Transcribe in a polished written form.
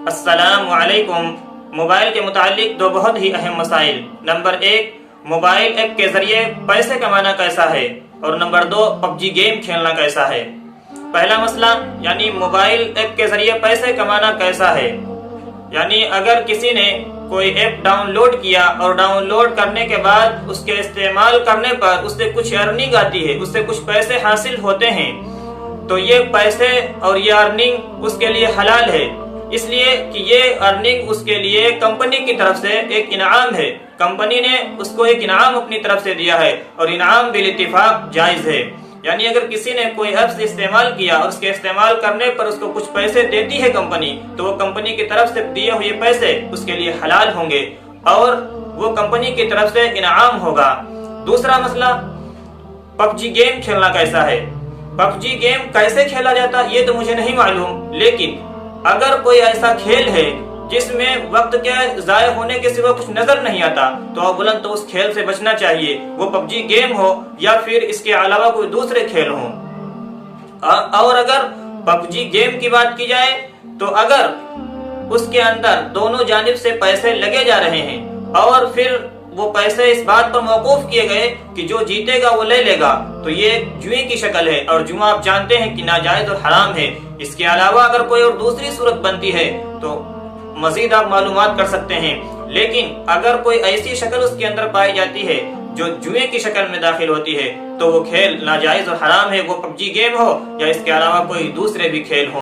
السلام علیکم۔ موبائل کے متعلق دو بہت ہی اہم مسائل۔ نمبر 1، موبائل ایپ کے ذریعے پیسے کمانا کیسا ہے، اور نمبر 2، PUBG گیم کھیلنا کیسا ہے۔ پہلا مسئلہ یعنی موبائل ایپ کے ذریعے پیسے کمانا کیسا ہے، یعنی اگر کسی نے کوئی ایپ ڈاؤن لوڈ کیا اور ڈاؤن لوڈ کرنے کے بعد اس کے استعمال کرنے پر اس سے کچھ ارننگ آتی ہے، اس سے کچھ پیسے حاصل ہوتے ہیں، تو یہ پیسے اور یہ ارننگ اس کے لیے حلال ہے، اس لیے کہ یہ ارننگ اس کے لیے کمپنی کی طرف سے ایک انعام ہے، کمپنی نے اس کو ایک انعام اپنی طرف سے دیا ہے، اور انعام بالاتفاق جائز ہے۔ یعنی اگر کسی نے کوئی ایپس استعمال کیا اور اس کے استعمال کرنے پر اس کو کچھ پیسے دیتی ہے کمپنی، تو وہ کمپنی کی طرف سے دیے ہوئے پیسے اس کے لیے حلال ہوں گے اور وہ کمپنی کی طرف سے انعام ہوگا۔ دوسرا مسئلہ، PUBG گیم کھیلنا کیسا ہے۔ PUBG گیم کیسے کھیلا جاتا یہ تو مجھے نہیں معلوم، لیکن اگر کوئی ایسا کھیل ہے جس میں وقت کے ضائع ہونے کے سوا کچھ نظر نہیں آتا تو اولاً تو اس کھیل سے بچنا چاہیے، وہ PUBG گیم ہو یا پھر اس کے علاوہ کوئی دوسرے کھیل ہوں۔ اور اگر PUBG گیم کی بات کی جائے تو اگر اس کے اندر دونوں جانب سے پیسے لگے جا رہے ہیں اور پھر وہ پیسے اس بات پر موقوف کیے گئے کہ جو جیتے گا وہ لے لے گا، تو یہ جوئے کی شکل ہے، اور جوا آپ جانتے ہیں کہ ناجائز اور حرام ہے۔ اس کے علاوہ اگر کوئی اور دوسری صورت بنتی ہے تو مزید آپ معلومات کر سکتے ہیں، لیکن اگر کوئی ایسی شکل اس کے اندر پائی جاتی ہے جو جوئے کی شکل میں داخل ہوتی ہے تو وہ کھیل ناجائز اور حرام ہے، وہ PUBG گیم ہو یا اس کے علاوہ کوئی دوسرے بھی کھیل ہو۔